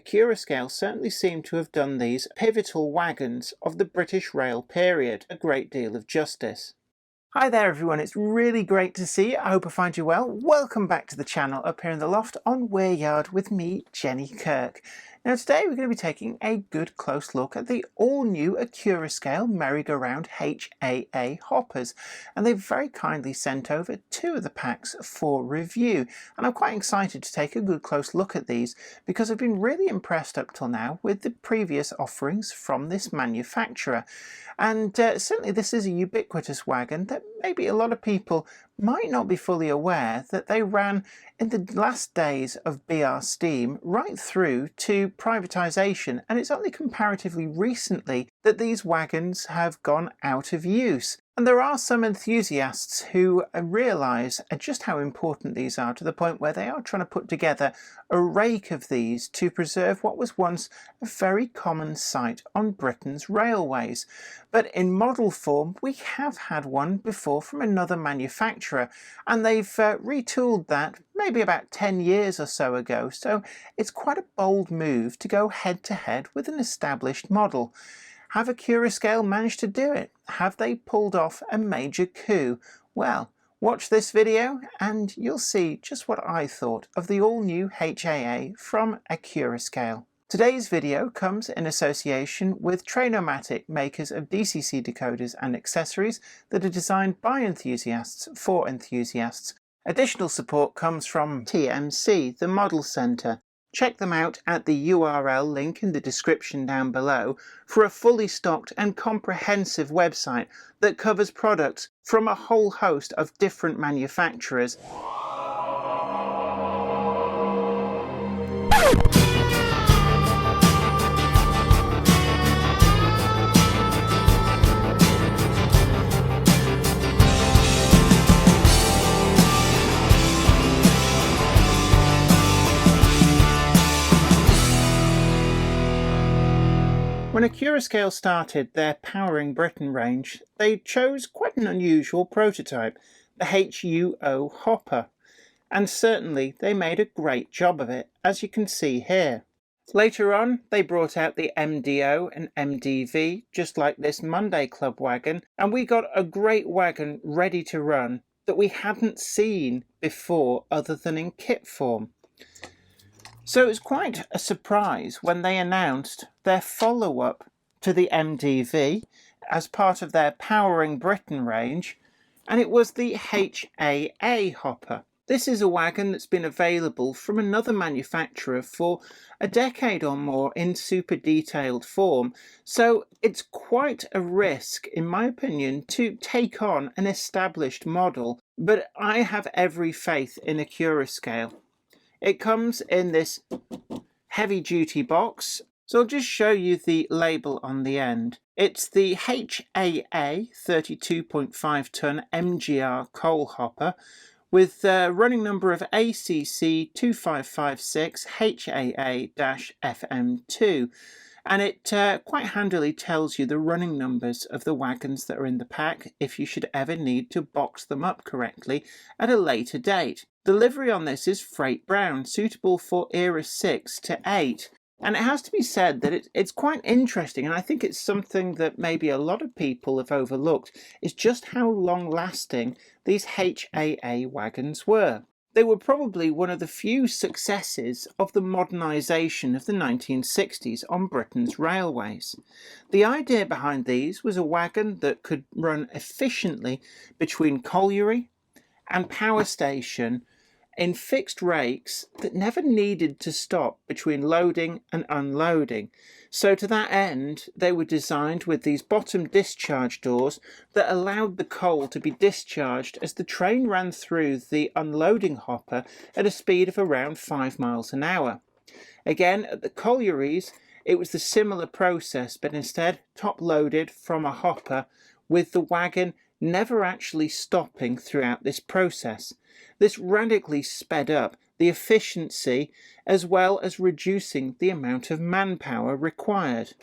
Accurascale certainly seem to have done these pivotal wagons of the British rail period a great deal of justice. Hi there everyone, it's really great to see you. I hope I find you well. Welcome back to the channel up here in the loft on Weir Yard with me, Jenny Kirk. Now today we're going to be taking a good close look at the all-new Accurascale merry-go-round HAA hoppers, and they've very kindly sent over 2 of the packs for review, and I'm quite excited to take a good close look at these because I've been really impressed up till now with the previous offerings from this manufacturer. And certainly this is a ubiquitous wagon that maybe a lot of people might not be fully aware that they ran in the last days of BR Steam right through to privatisation, and it's only comparatively recently that these wagons have gone out of use. And there are some enthusiasts who realise just how important these are, to the point where they are trying to put together a rake of these to preserve what was once a very common sight on Britain's railways. But in model form, we have had one before from another manufacturer, and they've retooled that maybe about 10 years or so ago, so it's quite a bold move to go head to head with an established model. Have Accurascale managed to do it? Have they pulled off a major coup? Well, watch this video and you'll see just what I thought of the all-new HAA from Accurascale. Today's video comes in association with Trainomatic, makers of DCC decoders and accessories that are designed by enthusiasts for enthusiasts. Additional support comes from TMC, the Model Centre. Check them out at the URL link in the description down below for a fully stocked and comprehensive website that covers products from a whole host of different manufacturers. When Accurascale started their Powering Britain range, they chose quite an unusual prototype, the HUO hopper, and certainly they made a great job of it, as you can see here. Later on, they brought out the MDO and MDV, just like this Monday Club wagon, and we got a great wagon ready to run that we hadn't seen before other than in kit form. So it was quite a surprise when they announced their follow-up to the MDV as part of their Powering Britain range, and it was the HAA hopper. This is a wagon that's been available from another manufacturer for a decade or more in super detailed form, so it's quite a risk, in my opinion, to take on an established model, but I have every faith in Accurascale. It comes in this heavy-duty box, so I'll just show you the label on the end. It's the HAA 32.5-ton MGR coal hopper with the running number of ACC 2556 HAA-FM2, and it quite handily tells you the running numbers of the wagons that are in the pack if you should ever need to box them up correctly at a later date. The livery on this is freight brown, suitable for era 6 to 8. And it has to be said that it's quite interesting, and I think it's something that maybe a lot of people have overlooked, is just how long-lasting these HAA wagons were. They were probably one of the few successes of the modernisation of the 1960s on Britain's railways. The idea behind these was a wagon that could run efficiently between colliery and power station in fixed rakes that never needed to stop between loading and unloading. So to that end, they were designed with these bottom discharge doors that allowed the coal to be discharged as the train ran through the unloading hopper at a speed of around 5 miles an hour. Again, at the collieries, it was the similar process, but instead top loaded from a hopper, with the wagon never actually stopping throughout this process. This radically sped up the efficiency as well as reducing the amount of manpower required.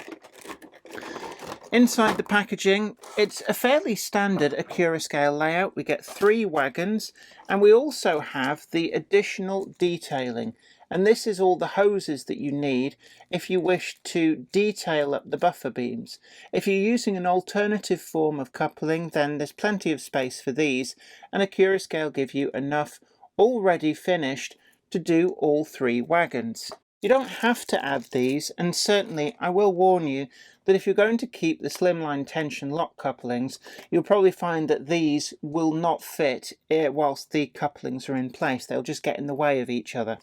Inside the packaging, it's a fairly standard Accurascale layout. We get 3 wagons, and we also have the additional detailing, And this is all the hoses that you need if you wish to detail up the buffer beams. If you're using an alternative form of coupling, then there's plenty of space for these, and Accurascale give you enough already finished to do all 3 wagons. You don't have to add these, and certainly I will warn you that if you're going to keep the slimline tension lock couplings, you'll probably find that these will not fit whilst the couplings are in place. They'll just get in the way of each other.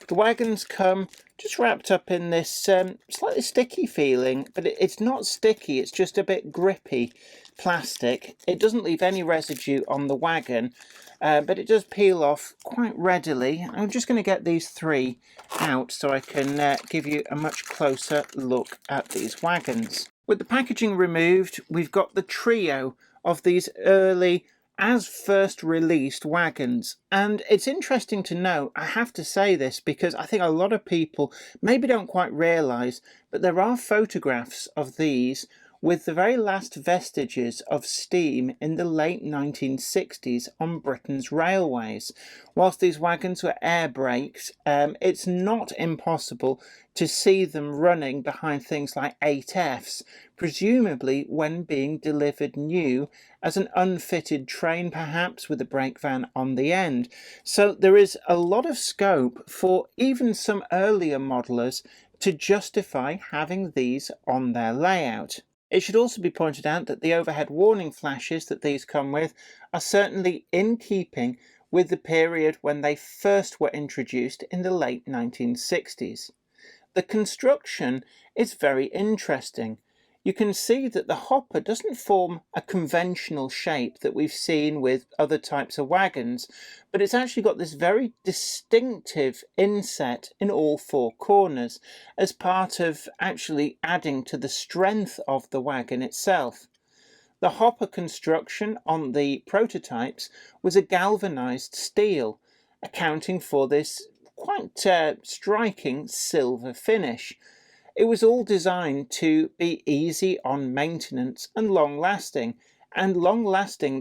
The wagons come just wrapped up in this slightly sticky feeling, but it's not sticky, it's just a bit grippy plastic. It doesn't leave any residue on the wagon, but it does peel off quite readily. I'm just going to get these 3 out so I can give you a much closer look at these wagons. With the packaging removed, we've got the trio of these early as first released wagons, and it's interesting to know, I have to say this because I think a lot of people maybe don't quite realise, but there are photographs of these with the very last vestiges of steam in the late 1960s on Britain's railways. Whilst these wagons were air braked, it's not impossible to see them running behind things like 8Fs, presumably when being delivered new as an unfitted train, perhaps with a brake van on the end. So there is a lot of scope for even some earlier modelers to justify having these on their layout. It should also be pointed out that the overhead warning flashes that these come with are certainly in keeping with the period when they first were introduced in the late 1960s. The construction is very interesting. You can see that the hopper doesn't form a conventional shape that we've seen with other types of wagons, but it's actually got this very distinctive inset in all 4 corners as part of actually adding to the strength of the wagon itself. The hopper construction on the prototypes was a galvanized steel, accounting for this quite striking silver finish. It was all designed to be easy on maintenance and long-lasting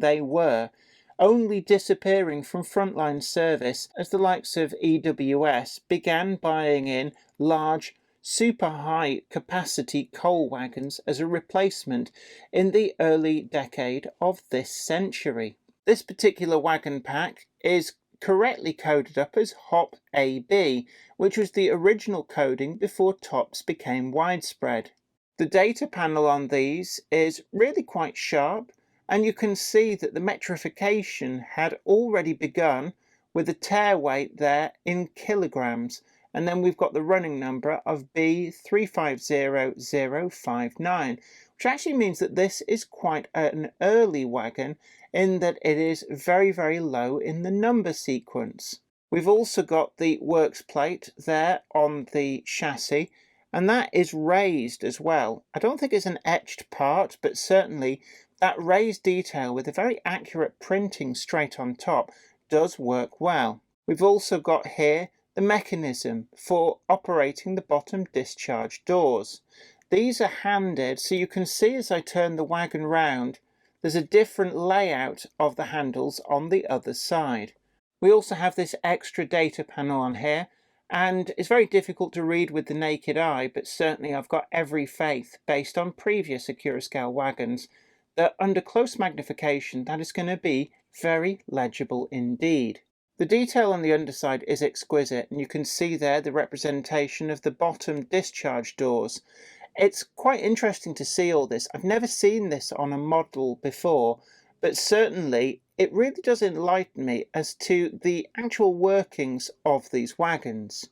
they were, only disappearing from frontline service as the likes of EWS began buying in large, super high capacity coal wagons as a replacement in the early decade of this century. This particular wagon pack is correctly coded up as HOP AB, which was the original coding before TOPS became widespread. The data panel on these is really quite sharp, and you can see that the metrification had already begun with a tare weight there in kilograms, and then we've got the running number of B350059, which actually means that this is quite an early wagon in that it is very, very low in the number sequence. We've also got the works plate there on the chassis, and that is raised as well. I don't think it's an etched part, but certainly that raised detail with a very accurate printing straight on top does work well. We've also got here the mechanism for operating the bottom discharge doors. These are handed, so you can see as I turn the wagon round, there's a different layout of the handles on the other side. We also have this extra data panel on here, and it's very difficult to read with the naked eye, but certainly I've got every faith, based on previous Accurascale wagons, that under close magnification that is going to be very legible indeed. The detail on the underside is exquisite, and you can see there the representation of the bottom discharge doors. It's quite interesting to see all this. I've never seen this on a model before, but certainly it really does enlighten me as to the actual workings of these wagons.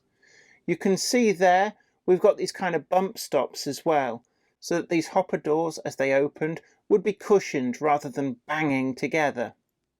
You can see there we've got these kind of bump stops as well, so that these hopper doors, as they opened, would be cushioned rather than banging together.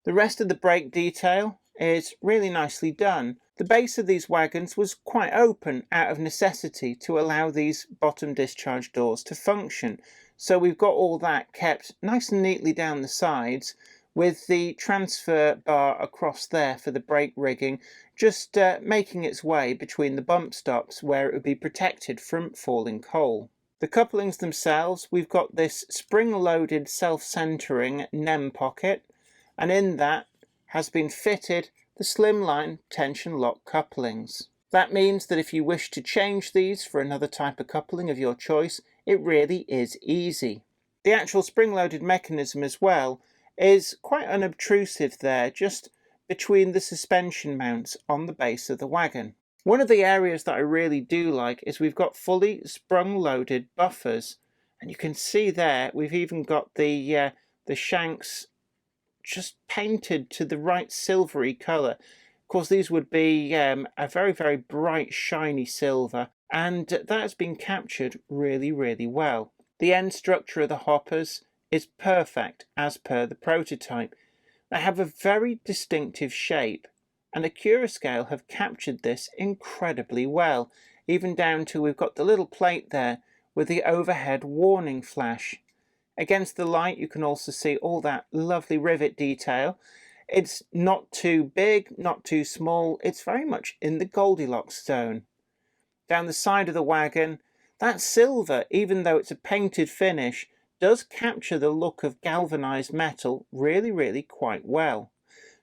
The rest of the brake detail is really nicely done. The base of these wagons was quite open out of necessity to allow these bottom discharge doors to function. So we've got all that kept nice and neatly down the sides, with the transfer bar across there for the brake rigging just making its way between the bump stops where it would be protected from falling coal. The couplings themselves, we've got this spring-loaded self-centering NEM pocket, and in that has been fitted the slimline tension lock couplings. That means that if you wish to change these for another type of coupling of your choice, it really is easy. The actual spring-loaded mechanism as well is quite unobtrusive there, just between the suspension mounts on the base of the wagon. One of the areas that I really do like is we've got fully sprung-loaded buffers, and you can see there we've even got the shanks just painted to the right silvery colour. Of course, these would be a very, very bright, shiny silver, and that has been captured really, really well. The end structure of the hoppers is perfect as per the prototype. They have a very distinctive shape, and Accurascale have captured this incredibly well, even down to we've got the little plate there with the overhead warning flash. Against the light you can also see all that lovely rivet detail. It's not too big, not too small, it's very much in the Goldilocks zone. Down the side of the wagon, that silver, even though it's a painted finish, does capture the look of galvanized metal really, really quite well.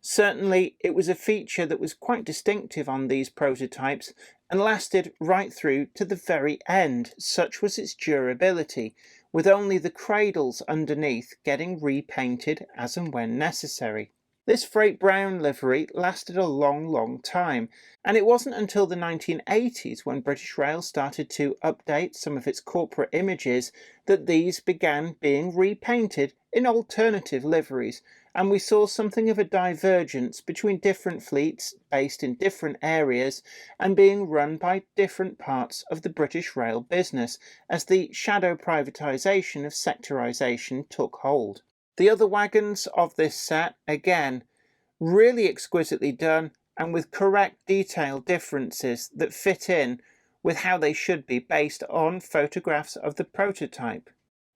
Certainly it was a feature that was quite distinctive on these prototypes and lasted right through to the very end, such was its durability, with only the cradles underneath getting repainted as and when necessary. This Freight Brown livery lasted a long time, and it wasn't until the 1980s when British Rail started to update some of its corporate images that these began being repainted in alternative liveries, and we saw something of a divergence between different fleets based in different areas and being run by different parts of the British Rail business as the shadow privatisation of sectorisation took hold. The other wagons of this set, again, really exquisitely done and with correct detail differences that fit in with how they should be based on photographs of the prototype.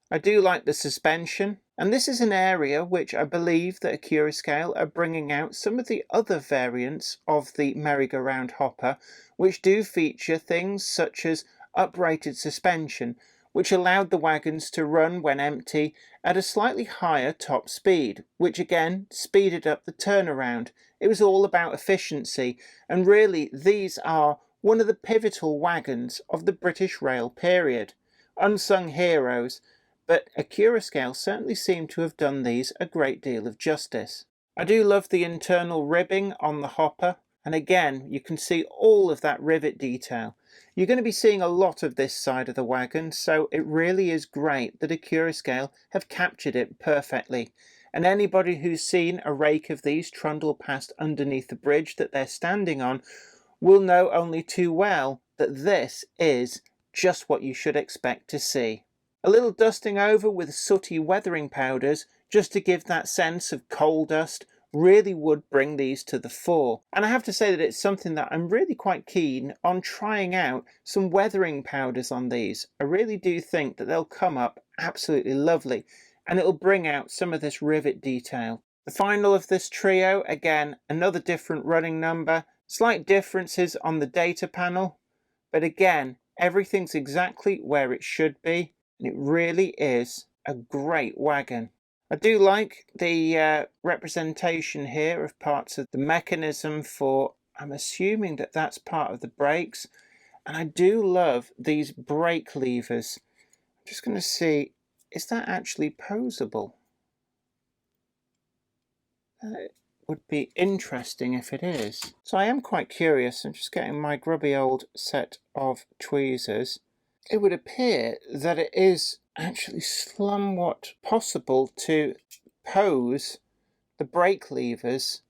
I do like the suspension, and this is an area which I believe that Accurascale are bringing out some of the other variants of the merry-go-round hopper, which do feature things such as uprated suspension, which allowed the wagons to run when empty at a slightly higher top speed, which again speeded up the turnaround. It was all about efficiency, and really these are one of the pivotal wagons of the British Rail period. Unsung heroes, but Accurascale certainly seem to have done these a great deal of justice. I do love the internal ribbing on the hopper, and again you can see all of that rivet detail. You're going to be seeing a lot of this side of the wagon, so it really is great that Accurascale have captured it perfectly. And anybody who's seen a rake of these trundle past underneath the bridge that they're standing on will know only too well that this is just what you should expect to see. A little dusting over with sooty weathering powders just to give that sense of coal dust really would bring these to the fore. And I have to say that it's something that I'm really quite keen on trying out some weathering powders on these. I really do think that they'll come up absolutely lovely and it'll bring out some of this rivet detail. The final of this trio, again, another different running number, slight differences on the data panel, but again, everything's exactly where it should be, and it really is a great wagon. I do like the representation here of parts of the mechanism for, I'm assuming that that's part of the brakes, and I do love these brake levers. I'm just going to see, is that actually posable? It would be interesting if it is. So I am quite curious. I'm just getting my grubby old set of tweezers. It would appear that it is actually somewhat possible to pose the brake levers,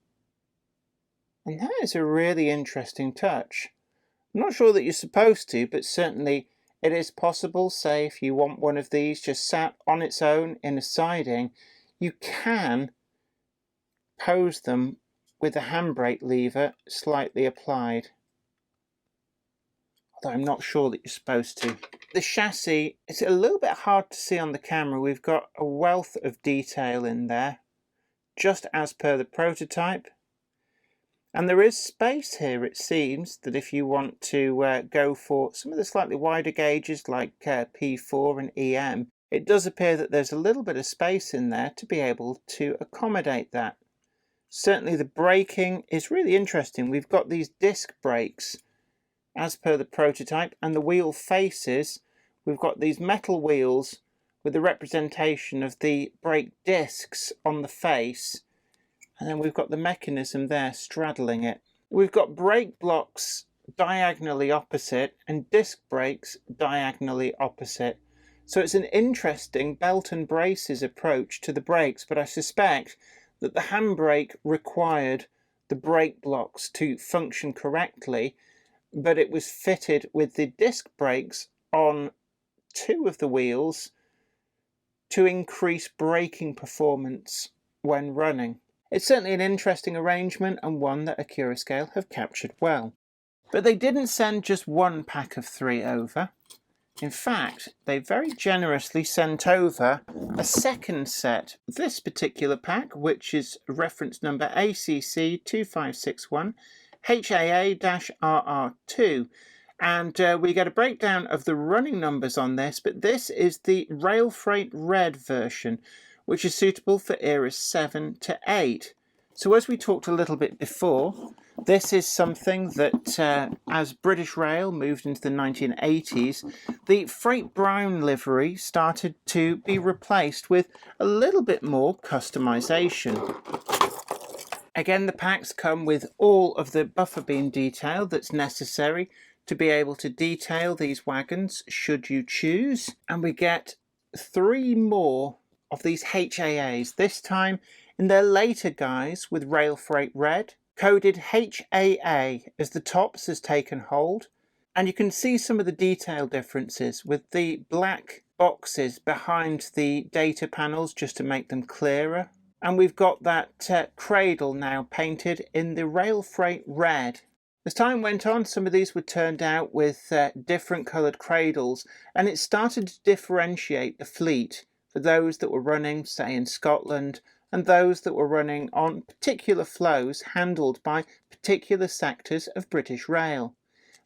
and that is a really interesting touch. I'm not sure that you're supposed to, but certainly it is possible. Say if you want one of these just sat on its own in a siding, you can pose them with the handbrake lever slightly applied. Although I'm not sure that you're supposed to. The chassis, it's a little bit hard to see on the camera. We've got a wealth of detail in there, just as per the prototype. And there is space here, it seems, that if you want to go for some of the slightly wider gauges like P4 and EM, it does appear that there's a little bit of space in there to be able to accommodate that. Certainly the braking is really interesting. We've got these disc brakes as per the prototype, and the wheel faces, we've got these metal wheels with the representation of the brake discs on the face, and then we've got the mechanism there straddling it. We've got brake blocks diagonally opposite and disc brakes diagonally opposite. So it's an interesting belt and braces approach to the brakes, but I suspect that the handbrake required the brake blocks to function correctly, but it was fitted with the disc brakes on two of the wheels to increase braking performance when running. It's certainly an interesting arrangement and one that Accurascale have captured well. But they didn't send just one pack of 3 over. In fact, they very generously sent over a second set. This particular pack, which is reference number ACC2561 HAA-RR2, and we get a breakdown of the running numbers on this, but this is the Rail Freight Red version, which is suitable for eras 7 to 8. So as we talked a little bit before, this is something that as British Rail moved into the 1980s, the Freight Brown livery started to be replaced with a little bit more customization. Again, the packs come with all of the buffer beam detail that's necessary to be able to detail these wagons should you choose, and we get 3 more of these HAAs, this time in their later guise with Rail Freight Red, coded HAA as the tops has taken hold, and you can see some of the detail differences with the black boxes behind the data panels just to make them clearer, and we've got that cradle now painted in the Rail Freight Red. As time went on, some of these were turned out with different coloured cradles, and it started to differentiate the fleet for those that were running, say, in Scotland, and those that were running on particular flows handled by particular sectors of British Rail.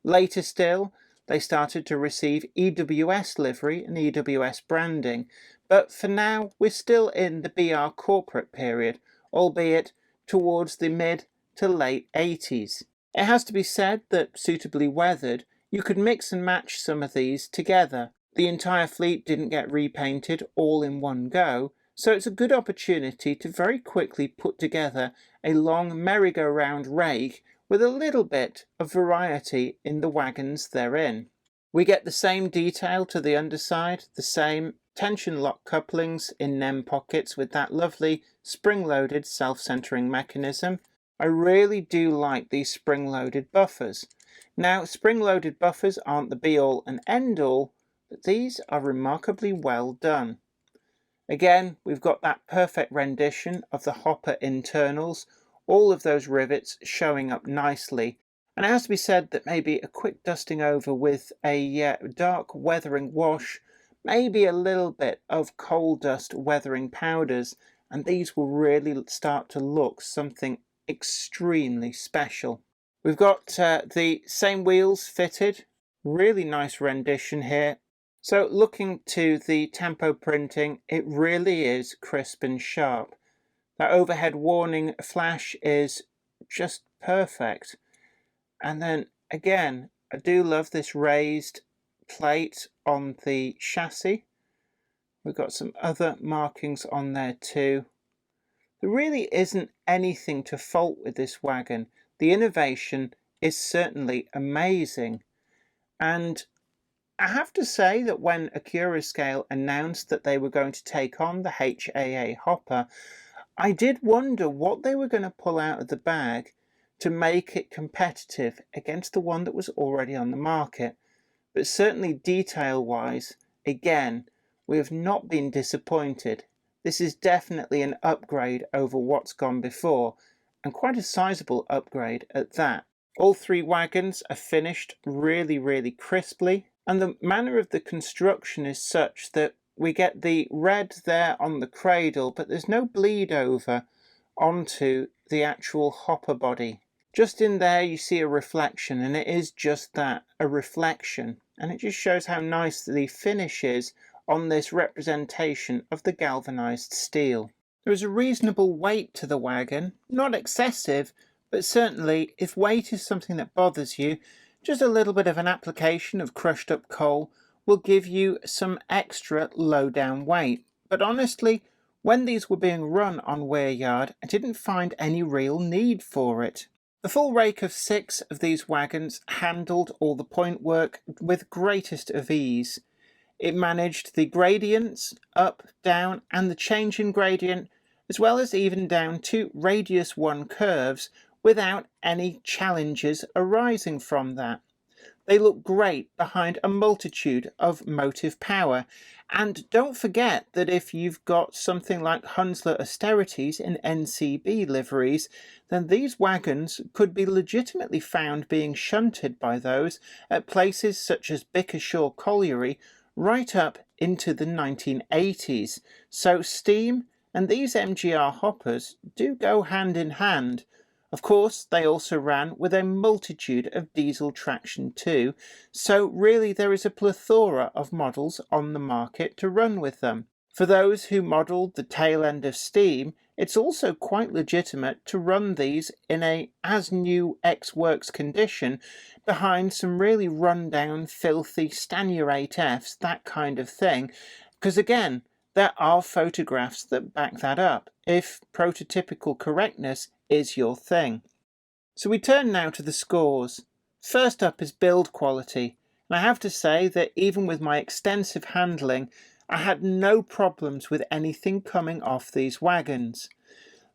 Later still, they started to receive EWS livery and EWS branding, but for now we're still in the BR corporate period, albeit towards the mid to late 80s. It has to be said that, suitably weathered, you could mix and match some of these together. The entire fleet didn't get repainted all in one go, so it's a good opportunity to very quickly put together a long merry-go-round rake with a little bit of variety in the wagons therein. We get the same detail to the underside, the same tension lock couplings in NEM pockets with that lovely spring-loaded self-centering mechanism. I really do like these spring-loaded buffers. Now, spring-loaded buffers aren't the be-all and end-all, but these are remarkably well done. Again, we've got that perfect rendition of the hopper internals, all of those rivets showing up nicely. And it has to be said that maybe a quick dusting over with a dark weathering wash, maybe a little bit of coal dust weathering powders, and these will really start to look something extremely special. We've got the same wheels fitted, really nice rendition here. So looking to the tempo printing, it really is crisp and sharp. That overhead warning flash is just perfect. And then again, I do love this raised plate on the chassis. We've got some other markings on there too. There really isn't anything to fault with this wagon. The innovation is certainly amazing. And I have to say that when Accurascale announced that they were going to take on the HAA hopper, I did wonder what they were going to pull out of the bag to make it competitive against the one that was already on the market. But certainly detail-wise, again, we have not been disappointed. This is definitely an upgrade over what's gone before, and quite a sizable upgrade at that. All 3 wagons are finished really, really crisply, and the manner of the construction is such that we get the red there on the cradle, but there's no bleed over onto the actual hopper body. Just in there you see a reflection, and it is just that, a reflection, and it just shows how nice the finish is on this representation of the galvanized steel. There is a reasonable weight to the wagon, not excessive, but certainly if weight is something that bothers you, Just a little bit of an application of crushed up coal will give you some extra low down weight. But honestly, when these were being run on wear yard, I didn't find any real need for it. The full rake of 6 of these wagons handled all the point work with greatest of ease. It managed the gradients, up, down, and the change in gradient, as well as even down to radius 1 curves without any challenges arising from that. They look great behind a multitude of motive power. And don't forget that if you've got something like Hunsler Austerities in NCB liveries, then these wagons could be legitimately found being shunted by those at places such as Bickershaw Colliery right up into the 1980s. So steam and these MGR hoppers do go hand in hand. Of course, they also ran with a multitude of diesel traction too, so really there is a plethora of models on the market to run with them. For those who modelled the tail end of steam, it's also quite legitimate to run these in a as-new ex-works condition behind some really run-down, filthy Stanier 8Fs, that kind of thing, because again, there are photographs that back that up, if prototypical correctness is your thing. So we turn now to the scores. First up is build quality, and I have to say that even with my extensive handling, I had no problems with anything coming off these wagons.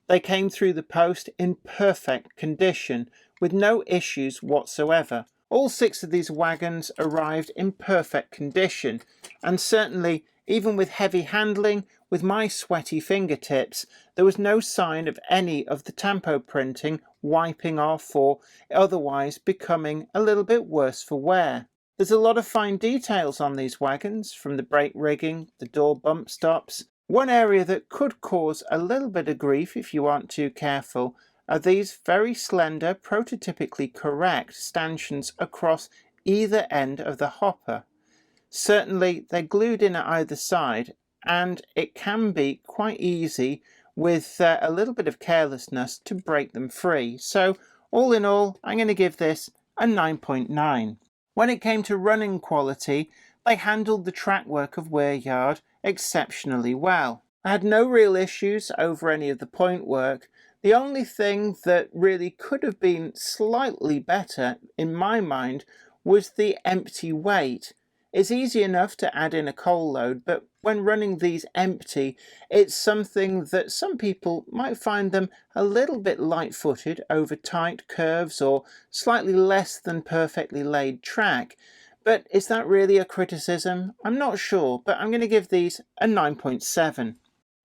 They came through the post in perfect condition, with no issues whatsoever. All 6 of these wagons arrived in perfect condition, and certainly even with heavy handling, with my sweaty fingertips, there was no sign of any of the tampo printing wiping off or otherwise becoming a little bit worse for wear. There's a lot of fine details on these wagons, from the brake rigging, the door bump stops. One area that could cause a little bit of grief if you aren't too careful are these very slender, prototypically correct stanchions across either end of the hopper. Certainly they're glued in at either side, and it can be quite easy with a little bit of carelessness to break them free. So all in all, I'm going to give this a 9.9. When it came to running quality, they handled the track work of wear yard exceptionally well. I had no real issues over any of the point work. The only thing that really could have been slightly better in my mind was the empty weight. It's easy enough to add in a coal load, but when running these empty, it's something that some people might find them a little bit light-footed over tight curves or slightly less than perfectly laid track. But is that really a criticism? I'm not sure, but I'm going to give these a 9.7.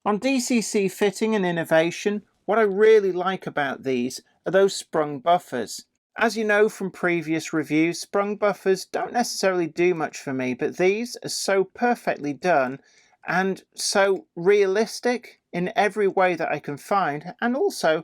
On DCC fitting and innovation, what I really like about these are those sprung buffers. As you know from previous reviews, sprung buffers don't necessarily do much for me, but these are so perfectly done and so realistic in every way that I can find, and also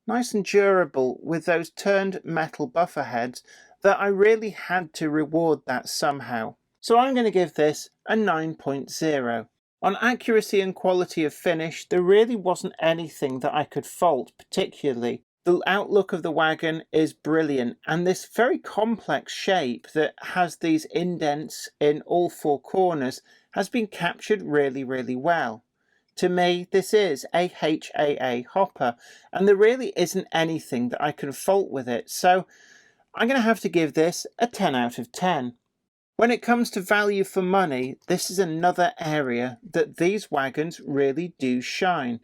nice and durable with those turned metal buffer heads, that I really had to reward that somehow. So I'm going to give this a 9.0. On accuracy and quality of finish, there really wasn't anything that I could fault particularly. The outlook of the wagon is brilliant, and this very complex shape that has these indents in all 4 corners has been captured really, really well. To me, this is a HAA hopper, and there really isn't anything that I can fault with it, so I'm going to have to give this a 10 out of 10. When it comes to value for money, this is another area that these wagons really do shine.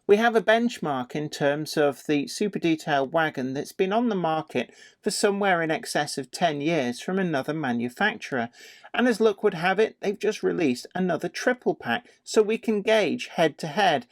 We have a benchmark in terms of the super detailed wagon that's been on the market for somewhere in excess of 10 years from another manufacturer. And as luck would have it, they've just released another triple pack so we can gauge head to head.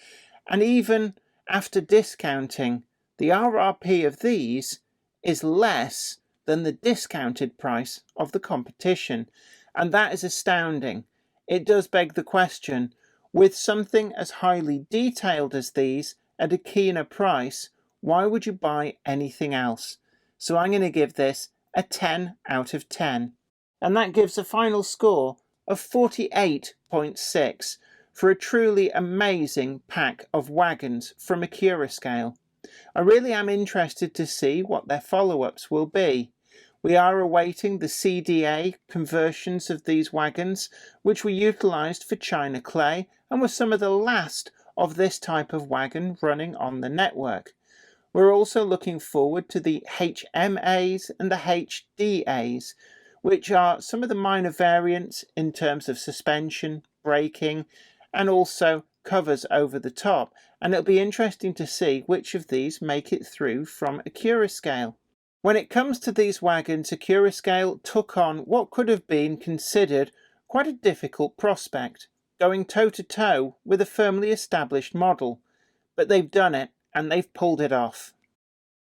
And even after discounting, the RRP of these is less than the discounted price of the competition. And that is astounding. It does beg the question, with something as highly detailed as these at a keener price, why would you buy anything else? So I'm going to give this a 10 out of 10. And that gives a final score of 48.6 for a truly amazing pack of wagons from Accurascale. I really am interested to see what their follow-ups will be. We are awaiting the CDA conversions of these wagons, which were utilised for China clay and were some of the last of this type of wagon running on the network. We're also looking forward to the HMAs and the HDAs, which are some of the minor variants in terms of suspension, braking, and also covers over the top. And it'll be interesting to see which of these make it through from Accurascale. When it comes to these wagons, Accurascale took on what could have been considered quite a difficult prospect, going toe-to-toe with a firmly established model. But they've done it, and they've pulled it off.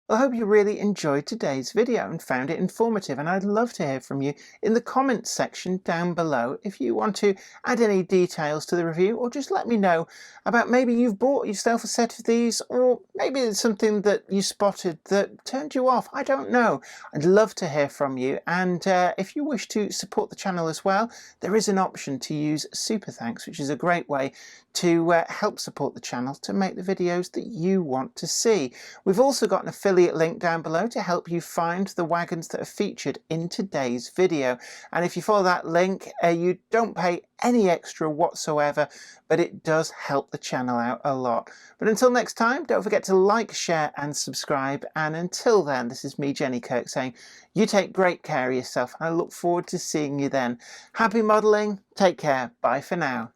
I hope you really enjoyed today's video and found it informative, and I'd love to hear from you in the comments section down below if you want to add any details to the review, or just let me know about maybe you've bought yourself a set of these, or maybe it's something that you spotted that turned you off. I don't know. I'd love to hear from you, and if you wish to support the channel as well, there is an option to use Super Thanks, which is a great way to help support the channel to make the videos that you want to see. We've also got an affiliate link down below to help you find the wagons that are featured in today's video. And if you follow that link, you don't pay any extra whatsoever, but it does help the channel out a lot. But until next time, don't forget to like, share and subscribe. And until then, this is me, Jenny Kirk, saying you take great care of yourself. I look forward to seeing you then. Happy modelling. Take care. Bye for now.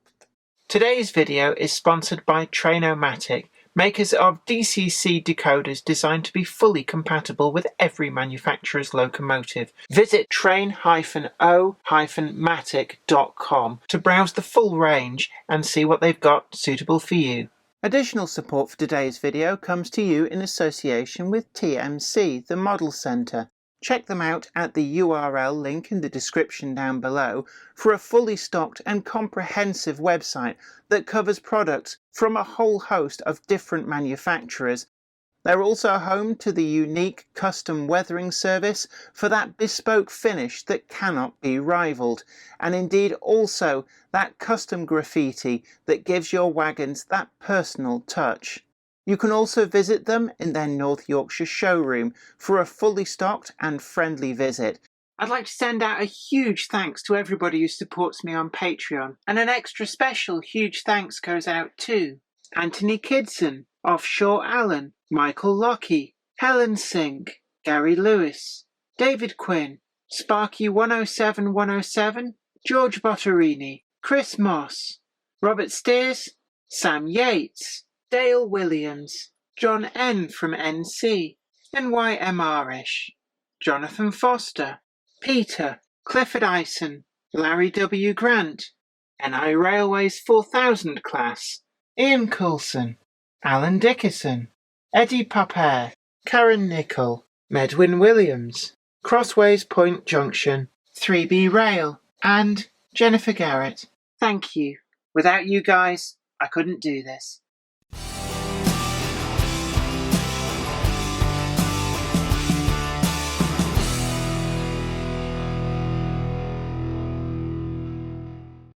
Today's video is sponsored by Trainomatic, makers of DCC decoders designed to be fully compatible with every manufacturer's locomotive. Visit train-o-matic.com to browse the full range and see what they've got suitable for you. Additional support for today's video comes to you in association with TMC, the Model Centre. Check them out at the URL link in the description down below for a fully stocked and comprehensive website that covers products from a whole host of different manufacturers. They're also home to the unique custom weathering service for that bespoke finish that cannot be rivaled, and indeed also that custom graffiti that gives your wagons that personal touch. You can also visit them in their North Yorkshire showroom for a fully stocked and friendly visit. I'd like to send out a huge thanks to everybody who supports me on Patreon, and an extra special huge thanks goes out to Anthony Kidson, Offshore Allen, Michael Lockie, Helen Sink, Gary Lewis, David Quinn, Sparky 107107, George Botterini, Chris Moss, Robert Steers, Sam Yates, Dale Williams, John N from NC, NYM Irish, Jonathan Foster, Peter, Clifford Ison, Larry W. Grant, NI Railways 4000 class, Ian Coulson, Alan Dickerson, Eddie Popper, Karen Nichol, Medwin Williams, Crossways Point Junction, 3B Rail, and Jennifer Garrett. Thank you. Without you guys, I couldn't do this.